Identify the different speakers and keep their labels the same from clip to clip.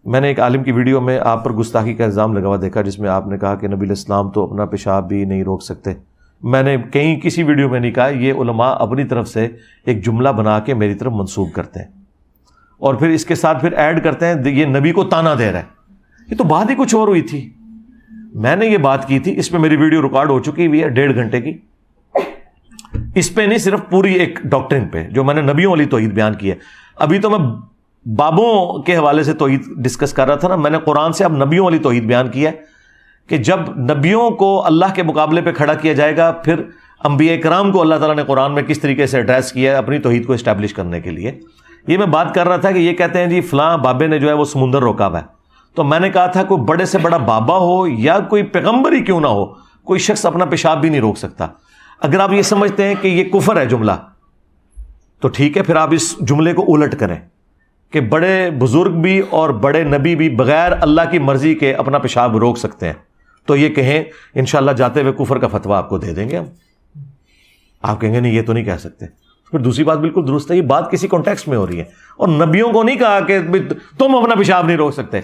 Speaker 1: میں نے ایک عالم کی ویڈیو میں آپ پر گستاخی کا الزام لگا ہوا دیکھا، جس میں آپ نے کہا کہ نبی علیہ السلام تو اپنا پیشاب بھی نہیں روک سکتے. میں نے کہیں کسی ویڈیو میں نہیں کہا، یہ علماء اپنی طرف سے ایک جملہ بنا کے میری طرف منسوب کرتے ہیں اور پھر اس کے ساتھ پھر ایڈ کرتے ہیں یہ نبی کو تانا دے رہا ہے. یہ تو بات ہی کچھ اور ہوئی تھی. میں نے یہ بات کی تھی، اس پہ میری ویڈیو ریکارڈ ہو چکی ہوئی ہے 1.5 گھنٹے کی. اس پہ نہیں، صرف پوری ایک ڈاکٹرن پہ جو میں نے نبیوں والی توحید بیان کی ہے. ابھی تو میں بابوں کے حوالے سے توحید ڈسکس کر رہا تھا نا، میں نے قرآن سے اب نبیوں والی توحید بیان کی ہے کہ جب نبیوں کو اللہ کے مقابلے پہ کھڑا کیا جائے گا، پھر انبیاء کرام کو اللہ تعالیٰ نے قرآن میں کس طریقے سے ایڈریس کیا ہے اپنی توحید کو اسٹیبلش کرنے کے لیے. یہ میں بات کر رہا تھا کہ یہ کہتے ہیں جی فلاں بابے نے جو ہے وہ سمندر روکا ہوا ہے. تو میں نے کہا تھا کوئی بڑے سے بڑا بابا ہو یا کوئی پیغمبر ہی کیوں نہ ہو، کوئی شخص اپنا پیشاب بھی نہیں روک سکتا. اگر آپ یہ سمجھتے ہیں کہ یہ کفر ہے جملہ تو ٹھیک ہے، پھر آپ اس جملے کو الٹ کریں کہ بڑے بزرگ بھی اور بڑے نبی بھی بغیر اللہ کی مرضی کے اپنا پیشاب روک سکتے ہیں. تو یہ کہیں انشاءاللہ جاتے ہوئے کفر کا فتویٰ آپ کو دے دیں گے ہم. آپ کہیں گے نہیں یہ تو نہیں کہہ سکتے. پھر دوسری بات بالکل درست ہے، یہ بات کسی کانٹیکسٹ میں ہو رہی ہے اور نبیوں کو نہیں کہا کہ تم اپنا پیشاب نہیں روک سکتے.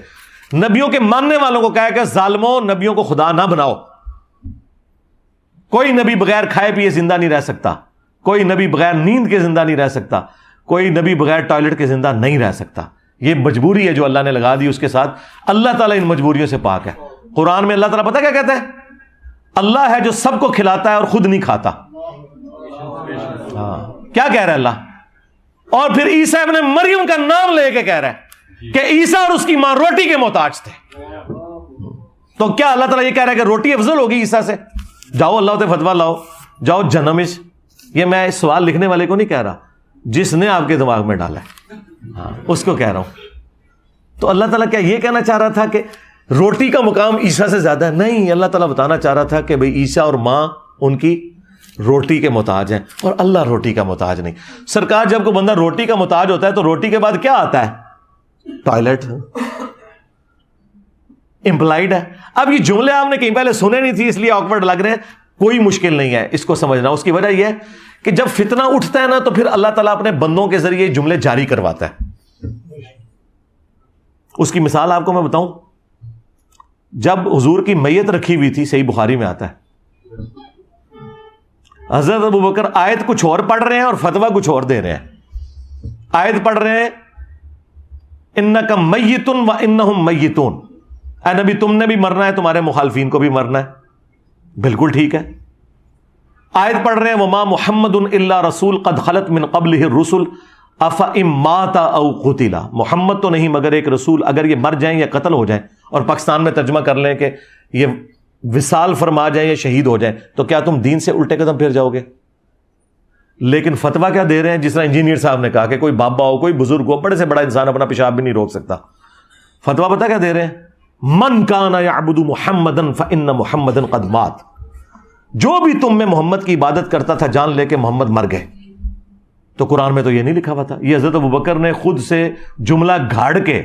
Speaker 1: نبیوں کے ماننے والوں کو کہا کہ ظالموں نبیوں کو خدا نہ بناؤ. کوئی نبی بغیر کھائے پیے زندہ نہیں رہ سکتا، کوئی نبی بغیر نیند کے زندہ نہیں رہ سکتا، کوئی نبی بغیر ٹوائلٹ کے زندہ نہیں رہ سکتا. یہ مجبوری ہے جو اللہ نے لگا دی، اس کے ساتھ اللہ تعالیٰ ان مجبوریوں سے پاک ہے. قرآن میں اللہ تعالیٰ پتہ کیا کہتا ہے؟ اللہ ہے جو سب کو کھلاتا ہے اور خود نہیں کھاتا. ہاں کیا کہہ رہا ہے اللہ؟ اور پھر عیسیٰ ابن مریم کا نام لے کے کہہ رہا ہے کہ عیسیٰ اور اس کی ماں روٹی کے محتاج تھے. تو کیا اللہ تعالیٰ یہ کہہ رہا ہے کہ روٹی افضل ہوگی عیسیٰ سے؟ جاؤ اللہ تے فتویٰ لاؤ، جاؤ جنمش. یہ میں اس سوال لکھنے والے کو نہیں کہہ رہا، جس نے آپ کے دماغ میں ڈالا ہے ہاں اس کو کہہ رہا ہوں. تو اللہ تعالیٰ کیا یہ کہنا چاہ رہا تھا کہ روٹی کا مقام عیسیٰ سے زیادہ ہے؟ نہیں، اللہ تعالیٰ بتانا چاہ رہا تھا کہ بھئی عیسیٰ اور ماں ان کی روٹی کے محتاج ہیں اور اللہ روٹی کا محتاج نہیں. سرکار جب کوئی بندہ روٹی کا محتاج ہوتا ہے تو روٹی کے بعد کیا آتا ہے؟ ٹوائلٹ. امپلائڈ ہے. اب یہ جملے آپ نے کہیں پہلے سنے نہیں تھی اس لیے آکورڈ لگ رہے ہیں، کوئی مشکل نہیں ہے اس کو سمجھنا. اس کی وجہ یہ ہے کہ جب فتنہ اٹھتا ہے نا تو پھر اللہ تعالیٰ اپنے بندوں کے ذریعے جملے جاری کرواتا ہے. اس کی مثال آپ کو میں بتاؤں. جب حضور کی میت رکھی ہوئی تھی، صحیح بخاری میں آتا ہے، حضرت ابوبکر آیت کچھ اور پڑھ رہے ہیں اور فتویٰ کچھ اور دے رہے ہیں. آیت پڑھ رہے ہیں انک میت و انہم میتون، اے نبی تم نے بھی مرنا ہے، تمہارے مخالفین کو بھی مرنا ہے. بالکل ٹھیک ہے. آیت پڑھ رہے ہیں وما محمد الا رسول قد خلت من قبلہ الرسل افئن مات او قتل، محمد تو نہیں مگر ایک رسول، اگر یہ مر جائیں یا قتل ہو جائیں، اور پاکستان میں ترجمہ کر لیں کہ یہ وصال فرما جائیں یا شہید ہو جائیں، تو کیا تم دین سے الٹے قدم پھر جاؤ گے؟ لیکن فتویٰ کیا دے رہے ہیں؟ جس طرح انجینئر صاحب نے کہا کہ کوئی بابا ہو، کوئی بزرگ ہو، بڑے سے بڑا انسان اپنا پیشاب بھی نہیں روک سکتا. فتویٰ پتہ کیا دے رہے ہیں؟ من کان یعبد محمدا فان محمدا قد مات، جو بھی تم میں محمد کی عبادت کرتا تھا جان لے کہ محمد مر گئے. تو قرآن میں تو یہ نہیں لکھا ہوا تھا. یہ حضرت ابوبکر نے خود سے جملہ گھاڑ کے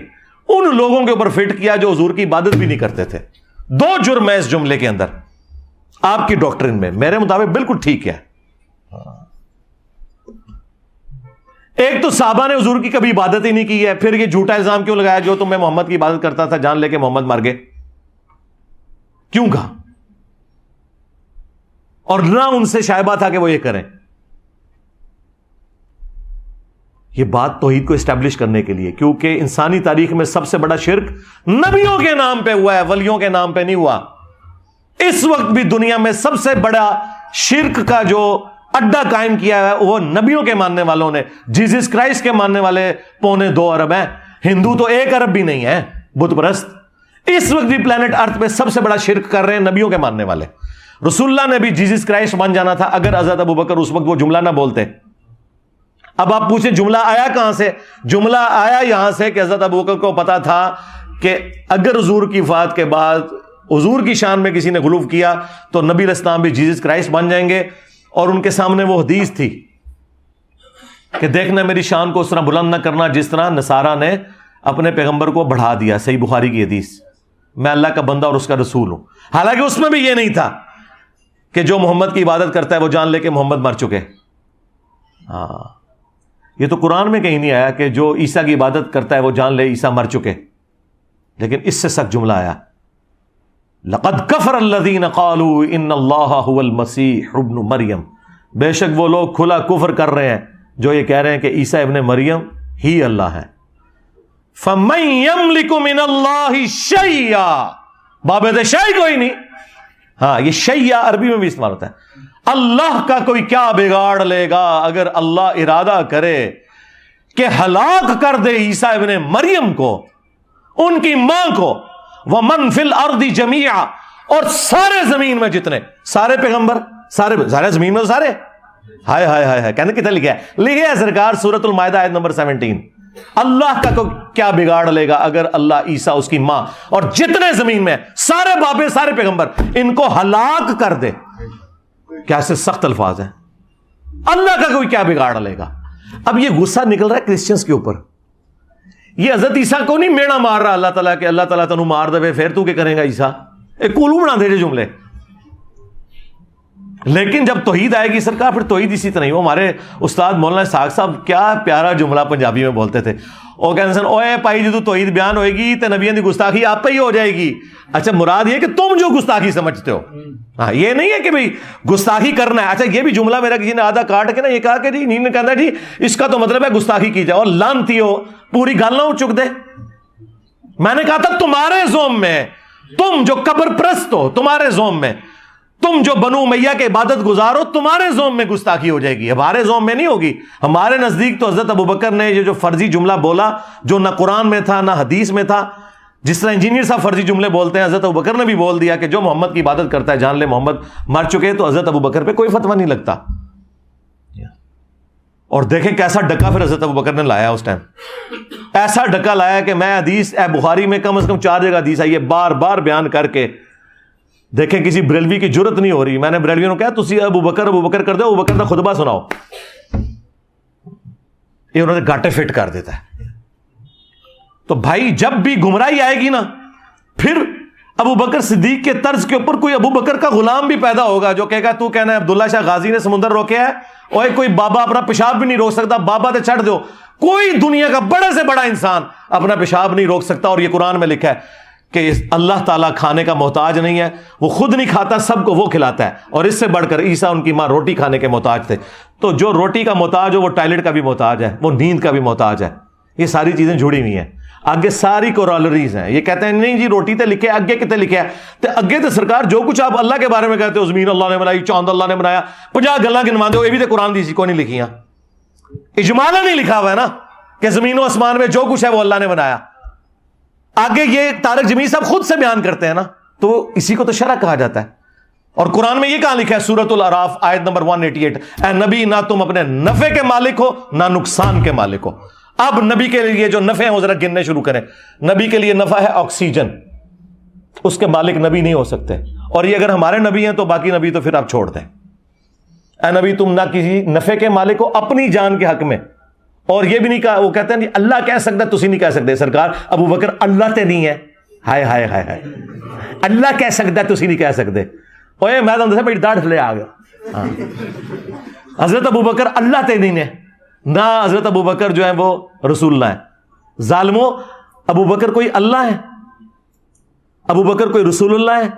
Speaker 1: ان لوگوں کے اوپر فٹ کیا جو حضور کی عبادت بھی نہیں کرتے تھے. 2 جرم ہے اس جملے کے اندر آپ کی ڈاکٹرن میں، میرے مطابق بالکل ٹھیک ہے. ایک تو صحابہ نے حضور کی کبھی عبادت ہی نہیں کی ہے، پھر یہ جھوٹا الزام کیوں لگایا جو تم میں محمد کی عبادت کرتا تھا جان لے کے محمد مر گئے؟ کیوں کہا؟ اور نہ ان سے شائبہ تھا کہ وہ یہ کریں. یہ بات توحید کو اسٹیبلش کرنے کے لیے، کیونکہ انسانی تاریخ میں سب سے بڑا شرک نبیوں کے نام پہ ہوا ہے، ولیوں کے نام پہ نہیں ہوا. اس وقت بھی دنیا میں سب سے بڑا شرک کا جو اڈا قائم کیا ہے وہ نبیوں کے ماننے والوں نے. جیزس کرائسٹ کے ماننے والے 2.25 ارب ہیں، ہندو تو 1 ارب بھی نہیں ہے بت پرست. اس وقت بھی پلانٹ ارتھ پہ سب سے بڑا شرک کر رہے ہیں نبیوں کے ماننے والے. رسول اللہ نے بھی جیزس کرائسٹ بن جانا تھا اگر حضرت ابوبکر اس وقت وہ جملہ نہ بولتے. اب آپ پوچھیں جملہ آیا کہاں سے؟ جملہ آیا یہاں سے کہ حضرت ابوبکر کو پتا تھا کہ اگر حضور کی وفات کے بعد حضور کی شان میں کسی نے غلو کیا تو نبی علیہ السلام بھی جیزس کرائسٹ بن جائیں گے. اور ان کے سامنے وہ حدیث تھی کہ دیکھنا میری شان کو اس طرح بلند نہ کرنا جس طرح نصارہ نے اپنے پیغمبر کو بڑھا دیا. صحیح بخاری کی حدیث، میں اللہ کا بندہ اور اس کا رسول ہوں. حالانکہ اس میں بھی یہ نہیں تھا کہ جو محمد کی عبادت کرتا ہے وہ جان لے کہ محمد مر چکے. ہاں یہ تو قرآن میں کہیں نہیں آیا کہ جو عیسیٰ کی عبادت کرتا ہے وہ جان لے عیسیٰ مر چکے. لیکن اس سے سخت جملہ آیا، لقد کفر الذین قالوا ان اللہ هو المسیح ابن مریم، بے شک وہ لوگ کھلا کفر کر رہے ہیں جو یہ کہہ رہے ہیں کہ عیسیٰ ابن مریم ہی اللہ ہے۔ فمن یملک من اللہ شیئا، بابد شیء کوئی نہیں، ہاں یہ شیء عربی میں بھی استعمال ہوتا ہے، اللہ کا کوئی کیا بگاڑ لے گا اگر اللہ ارادہ کرے کہ ہلاک کر دے عیسیٰ ابن مریم کو، ان کی ماں کو، ومن فی الارض جمیعا، اور سارے زمین میں جتنے، سارے پیغمبر، سارے زمین میں سارے، ہائے ہائے ہائے، کہنے کتنا لکھا ہے، لکھا ہے سرکار سورۃ المائدہ آیت نمبر 17، اللہ کا کو کیا بگاڑ لے گا اگر اللہ عیسیٰ، اس کی ماں اور جتنے زمین میں سارے بابے، سارے پیغمبر، ان کو ہلاک کر دے۔ کیا سے سخت الفاظ ہیں، اللہ کا کوئی کیا بگاڑ لے گا۔ اب یہ غصہ نکل رہا ہے کرسچنز کے اوپر، یہ حضرت عیسیٰ کو نہیں میڑا مار رہا اللہ تعالیٰ کہ اللہ تعالیٰ تنو مار دے پھر تو کیا کرے گا عیسیٰ، ایک کولو بنا دے جملے۔ لیکن جب توحید آئے گی سرکار، پھر توحید اسی طرح ہی، وہ ہمارے استاد مولانا اسحاق صاحب کیا پیارا جملہ پنجابی میں بولتے تھے، وہ کہتے ہیں اوے پائی جدو توحید بیان ہوئے گی تو نبیوں کی گستاخی آپ پہ ہی ہو جائے گی۔ اچھا مراد یہ کہ تم جو گستاخی سمجھتے ہو، ہاں یہ نہیں ہے کہ بھئی گستاخی کرنا ہے۔ اچھا یہ بھی جملہ میرا کسی نے آدھا کاٹ کے نا یہ کہا کہ جی نہیں کہتا جی اس کا تو مطلب ہے گستاخی کی جائے، اور لانتی ہو پوری گل نہ چک دے۔ میں نے کہا تھا تمہارے زوم میں، تم جو قبر پرست ہو تمہارے زوم میں، تم جو بنو امیہ کے عبادت گزارو تمہارے زوم میں گستاخی ہو جائے گی، ہمارے زوم میں نہیں ہوگی۔ ہمارے نزدیک تو حضرت ابوبکر نے یہ جو فرضی جملہ بولا جو نہ قرآن میں تھا نہ حدیث میں تھا، جس طرح انجینئر صاحب فرضی جملے بولتے ہیں، حضرت ابوبکر نے بھی بول دیا کہ جو محمد کی عبادت کرتا ہے جان لے محمد مر چکے، تو حضرت ابوبکر پہ کوئی فتویٰ نہیں لگتا۔ اور دیکھیں کیسا ڈکا پھر حضرت ابوبکر نے لایا اس ٹائم، ایسا ڈکا لایا کہ میں حدیث بخاری میں کم از کم 4 جگہ حدیث آئی ہے، بار بار بیان کر کے دیکھیں کسی بریلوی کی جرت نہیں ہو رہی۔ میں نے بریلویوں کو کہا تسی ابوبکر کر دو، ابوبکر کا خطبہ سناؤ، یہ انہوں نے گاٹے فٹ کر دیتا ہے۔ تو بھائی جب بھی گمراہی آئے گی نا، پھر ابوبکر صدیق کے طرز کے اوپر کوئی ابوبکر کا غلام بھی پیدا ہوگا جو کہے گا تو کہنا ہے عبداللہ شاہ غازی نے سمندر روکیا ہے، اور کوئی بابا اپنا پیشاب بھی نہیں روک سکتا، بابا تے چھڑ دو، کوئی دنیا کا بڑے سے بڑا انسان اپنا پیشاب نہیں روک سکتا۔ اور یہ قرآن میں لکھا ہے کہ اللہ تعالیٰ کھانے کا محتاج نہیں ہے، وہ خود نہیں کھاتا، سب کو وہ کھلاتا ہے۔ اور اس سے بڑھ کر عیسیٰ ان کی ماں روٹی کھانے کے محتاج تھے، تو جو روٹی کا محتاج ہو وہ ٹائلٹ کا بھی محتاج ہے، وہ نیند کا بھی محتاج ہے۔ یہ ساری چیزیں جڑی ہوئی ہیں، آگے ساری کورالریز ہیں۔ یہ کہتے ہیں نہیں جی روٹی تے لکھے آگے کتے لکھے ہے، تے اگے تے سرکار جو کچھ آپ اللہ کے بارے میں کہتے ہو، زمین اللہ نے بنائی، چاند اللہ نے بنایا، 50 گلاں گنوا دو، یہ بھی تے قرآن دی کو نہیں لکھی ہیں، اجمالا نہیں لکھا ہوا ہے نا کہ زمین و آسمان میں جو کچھ ہے وہ اللہ نے بنایا۔ آگے یہ طارق جمیل صاحب خود سے بیان کرتے ہیں نا، تو اسی کو تو شرع کہا جاتا ہے۔ اور قرآن میں یہ کہاں لکھا ہے سورۃ الاعراف آیت نمبر 188، اے نبی نہ تم اپنے نفع کے مالک ہو نہ نقصان کے مالک ہو۔ اب نبی کے لیے جو نفع ہیں وہ ذرا گننے شروع کریں۔ نبی کے لیے نفع ہے آکسیجن، اس کے مالک نبی نہیں ہو سکتے، اور یہ اگر ہمارے نبی ہیں تو باقی نبی تو پھر آپ چھوڑ دیں۔ اے نبی تم نہ کسی نفع کے مالک ہو اپنی جان کے حق میں، اور یہ بھی نہیں کہا، وہ کہتے ہیں اللہ کہہ سکتا تسی نہیں کہہ سکتے۔ سرکار ابوبکر اللہ تے نہیں ہے، ہائے ہائے ہائے ہائے، اللہ کہہ سکتا تسی نہیں کہہ سکتے۔ اوے میں تو میری داڑھ تھلے آ گیا۔ حضرت ابوبکر اللہ تے نہیں ہے، نہ حضرت ابوبکر جو ہے وہ رسول اللہ ہے۔ ظالموں، ابوبکر کوئی اللہ ہے؟ ابوبکر کوئی رسول اللہ ہے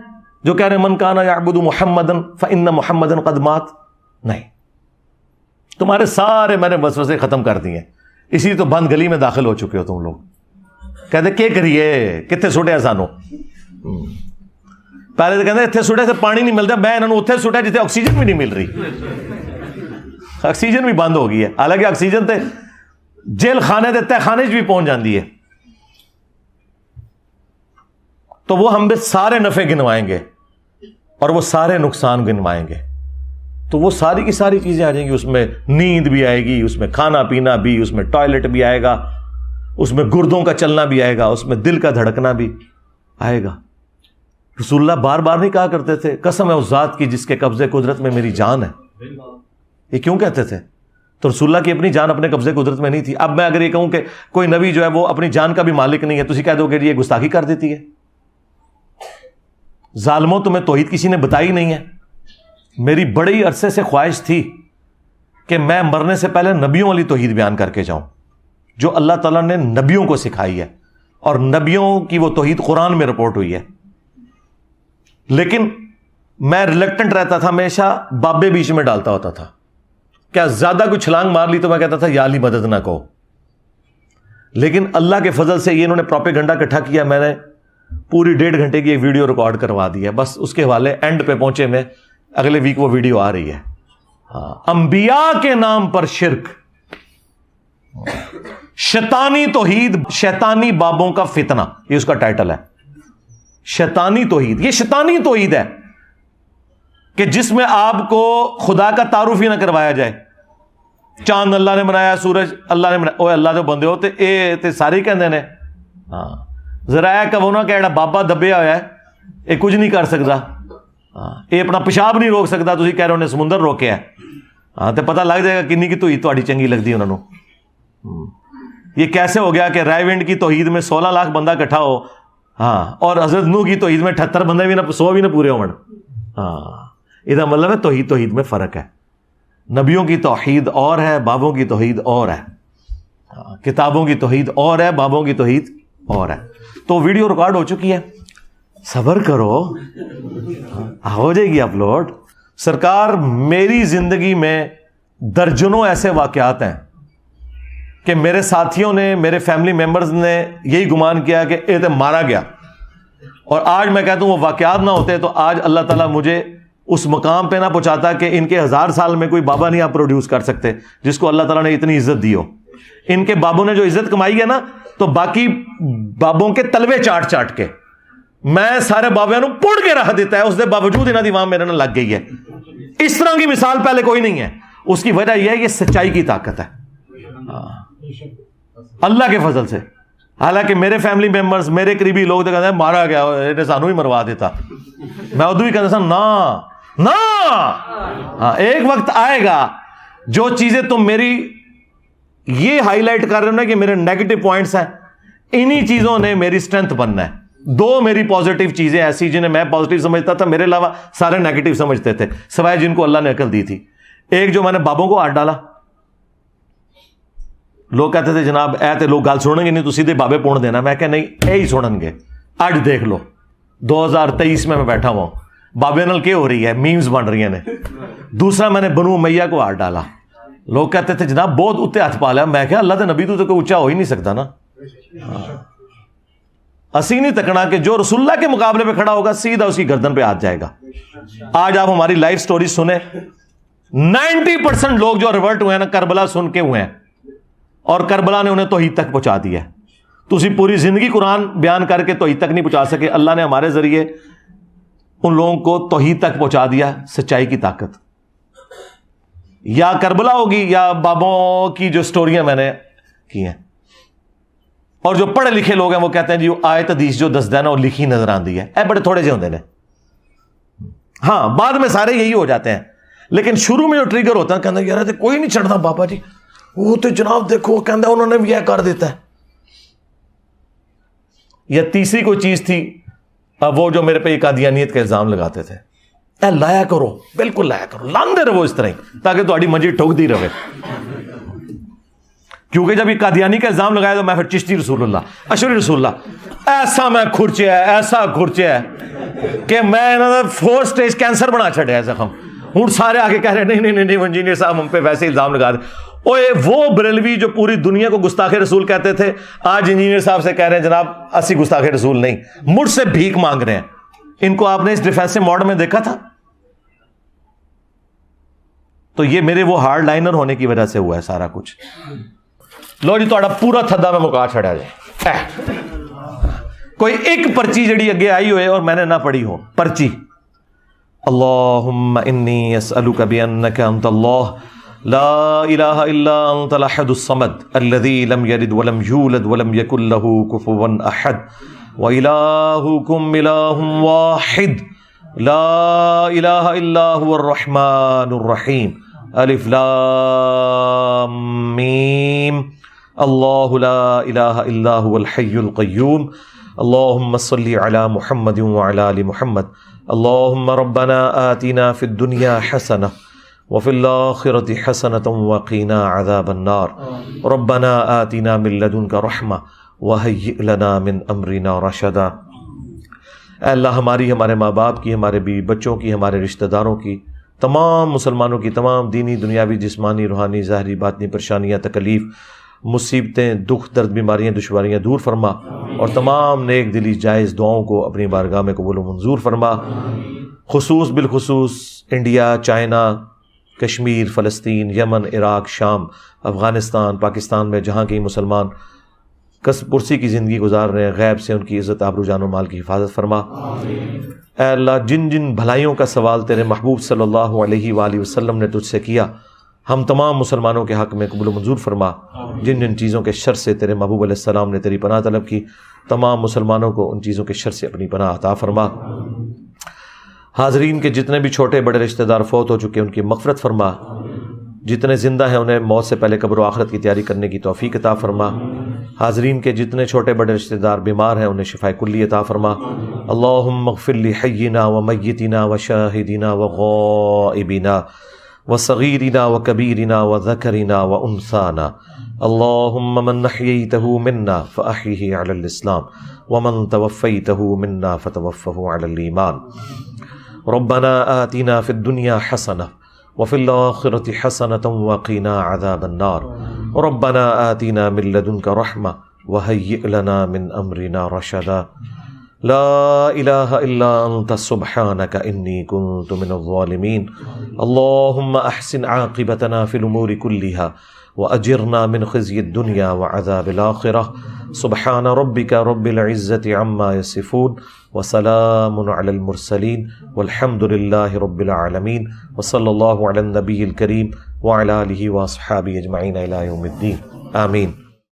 Speaker 1: جو کہہ رہے من کان یعبد محمدا فإن محمدا قد مات؟ نہیں، تمہارے سارے میں نے وسوسے ختم کر دیے، اسی تو بند گلی میں داخل ہو چکے ہو تم لوگ۔ کہتے کیا کریے کتنے سٹیا سانو، پہلے تو کہتے اتنے سٹے سے پانی نہیں ملتا، میں انہوں نے اتنے سٹیا جتنے آکسیجن بھی نہیں مل رہی، آکسیجن بھی بند ہو گئی ہے، حالانکہ آکسیجن تے جیل خانے تے تہ خانے بھی پہنچ جاندی ہے۔ تو وہ ہم سارے نفع گنوائیں گے اور وہ سارے نقصان گنوائیں گے، تو وہ ساری کی ساری چیزیں آ جائیں گی، اس میں نیند بھی آئے گی، اس میں کھانا پینا بھی، اس میں ٹوائلٹ بھی آئے گا، اس میں گردوں کا چلنا بھی آئے گا، اس میں دل کا دھڑکنا بھی آئے گا۔ رسول اللہ بار بار نہیں کہا کرتے تھے قسم ہے اس ذات کی جس کے قبضے قدرت میں میری جان ہے؟ یہ کیوں کہتے تھے؟ تو رسول اللہ کی اپنی جان اپنے قبضے قدرت میں نہیں تھی۔ اب میں اگر یہ کہوں کہ کوئی نبی جو ہے وہ اپنی جان کا بھی مالک نہیں ہے، تو اسی کہہ دو کہ یہ گستاخی کر دیتی ہے۔ ظالموں، تمہیں توحید کسی نے بتائی نہیں ہے۔ میری بڑی عرصے سے خواہش تھی کہ میں مرنے سے پہلے نبیوں والی توحید بیان کر کے جاؤں جو اللہ تعالیٰ نے نبیوں کو سکھائی ہے، اور نبیوں کی وہ توحید قرآن میں رپورٹ ہوئی ہے. لیکن میں ریلیکٹنٹ رہتا تھا, ہمیشہ بابے بیچ میں ڈالتا ہوتا تھا. کیا زیادہ کوئی چھلانگ مار لی تو میں کہتا تھا یا علی مدد نہ کہو. لیکن اللہ کے فضل سے یہ انہوں نے پروپیگنڈا اکٹھا کیا, میں نے پوری 1.5 گھنٹے کی ایک ویڈیو ریکارڈ کروا دی ہے. بس اس کے حوالے اینڈ پہ پہنچے میں, اگلے ویک وہ ویڈیو آ رہی ہے. انبیاء کے نام پر شرک, شیطانی توحید, شیطانی بابوں کا فتنہ, یہ اس کا ٹائٹل ہے. شیطانی توحید, یہ شیطانی توحید ہے کہ جس میں آپ کو خدا کا تعارف ہی نہ کروایا جائے. چاند اللہ نے بنایا, سورج اللہ نے بنایا, اوے اللہ جو بندے ہوتے اے تے سارے کہندے نے. ہاں ذرا کہو نا کہ ایڑا بابا دبیا ہوا ہے, یہ کچھ نہیں کر سکتا, یہ اپنا پیشاب نہیں روک سکتا, تسی کہہ رہے انہیں سمندر روکیا ہے. ہاں تو پتہ لگ جائے گا کنی کی توحید تہاڈی چنگی لگدی انہوں نے. یہ کیسے ہو گیا کہ رائے ونڈ کی توحید میں 16 لاکھ بندہ اکٹھا ہو, ہاں, اور حضرت نوح کی توحید میں 78 بندے بھی نہ 100 بھی نہ پورے ہون. ہاں یہ مطلب ہے توحید میں فرق ہے. نبیوں کی توحید اور ہے, بابوں کی توحید اور ہے. کتابوں کی توحید اور ہے, بابوں کی توحید اور ہے. تو ویڈیو ریکارڈ ہو چکی ہے, صبر کرو, ہو جائے گی اپلوڈ. سرکار میری زندگی میں درجنوں ایسے واقعات ہیں کہ میرے ساتھیوں نے, میرے فیملی ممبرز نے یہی گمان کیا کہ یہ تو مارا گیا, اور آج میں کہتا ہوں وہ واقعات نہ ہوتے تو آج اللہ تعالیٰ مجھے اس مقام پہ نہ پہنچاتا کہ ان کے 1000 سال میں کوئی بابا نہیں آپ پروڈیوس کر سکتے جس کو اللہ تعالیٰ نے اتنی عزت دی ہو. ان کے بابوں نے جو عزت کمائی ہے نا, تو باقی بابوں کے تلوے چاٹ چاٹ کے میں سارے بابیاں نو پڑ کے رکھ دیتا ہے, اس دے باوجود انہاں دی وہاں میرے نہ لگ گئی ہے. اس طرح کی مثال پہلے کوئی نہیں ہے. اس کی وجہ یہ ہے یہ سچائی کی طاقت ہے اللہ کے فضل سے. حالانکہ میرے فیملی ممبرز, میرے قریبی لوگ تو کہتے ہیں مارا گیا, انہیں سانو ہی مروا دیتا. میں ادو ہی کہتا تھا نا, ہاں ایک وقت آئے گا جو چیزیں تم میری یہ ہائی لائٹ کر رہے ہو نا کہ میرے نیگیٹو پوائنٹس ہیں, انہی چیزوں نے میری اسٹرینتھ بننا ہے. 2 میری پازیٹیو چیزیں ایسی جنہیں میں پازیٹیو سمجھتا تھا, میرے علاوہ سارے نیگیٹو سمجھتے تھے, سوائے جن کو اللہ نے عقل دی تھی. ایک جو میں نے بابوں کو ہاتھ ڈالا, لوگ کہتے تھے جناب اے تے لوگ گل سنیں گے نہیں تو سیدھے بابے پون دینا. میں کہ نہیں, اے ہی سنن گے. اج دیکھ لو 2023 میں بیٹھا ہوں, بابے نال کیا ہو رہی ہے, میمز بن رہی ہیں. دوسرا میں نے بنو امیہ کو ہاتھ ڈالا, لوگ کہتے تھے جناب بہت اتنے ہاتھ پا لیا. میں کہا اللہ دے نبی تو کوئی اونچا ہو ہی نہیں سکتا نا. اسی نہیں تکنا کہ جو رسول اللہ کے مقابلے پہ کھڑا ہوگا سیدھا اس کی گردن پہ ہاتھ جائے گا. آج آپ ہماری لائف سٹوری سنیں, 90% لوگ جو ریورٹ ہوئے ہیں نا کربلا سن کے ہوئے ہیں, اور کربلا نے انہیں توحید تک پہنچا دیا ہے. تسی پوری زندگی قرآن بیان کر کے توحید تک نہیں پہنچا سکے. اللہ نے ہمارے ذریعے ان لوگوں کو توحید تک پہنچا دیا. سچائی کی طاقت یا کربلا ہوگی یا بابوں کی جو سٹوریاں میں نے کی ہیں. اور جو پڑھے لکھے لوگ ہیں وہ کہتے ہیں جی آیت حدیث جو دس دینا وہ لکھی نظر آندی ہے. اے بڑے تھوڑے سے ہوندے نے. ہاں بعد میں سارے یہی ہو جاتے ہیں, لیکن شروع میں جو ٹریگر ہوتا ہے کہنا یار کوئی نہیں چڑھتا بابا جی, وہ تو جناب دیکھو کہنا انہوں نے بھی یہ کر دیتا ہے. یا تیسری کوئی چیز تھی, وہ جو میرے پہ قادیانیت کا الزام لگاتے تھے. اے لایا کرو, بالکل لایا کرو, لاندے رہو اس طرح ہی تاکہ تہاڈی منجی ٹھوکدی رہے. کیونکہ جب یہ قادیانی کا الزام لگایا تو میں پھر چشتی رسول اللہ, اشری رسول اللہ, ایسا میں کھرچیا ہے, ایسا کھرچیا ہے کہ میں 4 سٹیج کینسر بنا چھڑیا ہے زخم. ہوں سارے آگے کہہ رہے نہیں انجینئر صاحب ہم پہ ویسے الزام لگا دیں. اوے وہ بریلوی جو پوری دنیا کو گستاخ رسول کہتے تھے, آج انجینئر صاحب سے کہہ رہے ہیں جناب اسی گستاخ رسول نہیں, مجھ سے بھیک مانگ رہے ہیں. ان کو آپ نے اس ڈیفینسو موڈ میں دیکھا تھا؟ تو یہ میرے وہ ہارڈ لائنر ہونے کی وجہ سے ہوا ہے سارا کچھ. لو جی تھوڑا پورا تھدا میں مکا چھڑیا جائے. کوئی ایک پرچی جڑی اگے آئی ہوئے اور میں نے نہ پڑھی ہو پرچی, اللہم انی اسألک بانک انت اللہ لا الہ الا انت الاحد الصمد الذی لم یلد ولم یولد ولم یکن له کفوا احد وإلہکم الہ واحد لا الہ الا هو الرحمن الرحیم الف لام میم اللہ لا الہ الا هو الحی القیوم اللہم صلی علی محمد وعلی آل محمد اللہم ربنا آتنا فی الدنیا حسنہ وفی الآخرۃ حسنۃ وقنا عذاب النار ربنا آتنا من لدنک رحمہ وَهَيِّئْ لَنَا مِنْ أَمْرِنَا رَشَدًا۔ اے اللہ ہماری، ہمارے ماں باپ کی، ہمارے بیوی بچوں کی، ہمارے رشتہ داروں کی، تمام مسلمانوں کی تمام دینی، دنیاوی، جسمانی، روحانی، ظاہری، باطنی پریشانیاں، تکلیف، مصیبتیں، دکھ، درد، بیماریاں، دشواریاں دور فرما، اور تمام نیک دلی جائز دعاؤں کو اپنی بارگاہ میں قبول و منظور فرما۔ خصوص بالخصوص انڈیا، چائنا، کشمیر، فلسطین، یمن، عراق، شام، افغانستان، پاکستان میں جہاں کہیں مسلمان کسب پرسی کی زندگی گزار رہے ہیں، غیب سے ان کی عزت، آبرو، جان و مال کی حفاظت فرما۔ اے اللہ جن جن بھلائیوں کا سوال تیرے محبوب صلی اللہ علیہ وآلہ وسلم نے تجھ سے کیا، ہم تمام مسلمانوں کے حق میں قبول و منظور فرما۔ جن جن چیزوں کے شر سے تیرے محبوب علیہ السلام نے تیری پناہ طلب کی، تمام مسلمانوں کو ان چیزوں کے شر سے اپنی پناہ عطا فرما۔ حاضرین کے جتنے بھی چھوٹے بڑے رشتہ دار فوت ہو چکے ان کی مغفرت فرما، جتنے زندہ ہیں انہیں موت سے پہلے قبر و آخرت کی تیاری کرنے کی توفیق عطا فرما۔ حاضرین کے جتنے چھوٹے بڑے رشتہ دار بیمار ہیں انہیں شفاء کلی عطا فرما۔ اللہم اغفر لحینا ومیتنا وشاہدنا وغائبنا وصغیرنا وکبیرنا وذکرنا وانثانا، اللہم من احییتہ منا فاحیہ علی الاسلام ومن توفیتہ منا فتوفہ علی الایمان۔ ربنا آتنا فی الدنیا حسنہ وفی الآخرة حسنة وقنا عذاب النار، ربنا آتنا من لدنک رحمة وهيئ لنا من أمرنا رشدا، لا إله إلا أنت سبحانك إني كنت من الظالمين، اللهم أحسن عاقبتنا في الأمور كلها وأجرنا من خزي الدنيا وعذاب الآخرة، سبحان ربك رب العزة عما يصفون وسلام على المرسلين والحمد لله رب العالمين، وصلى الله على النبي الكريم وعلى آله وأصحابه أجمعين إلى يوم الدين، آمين۔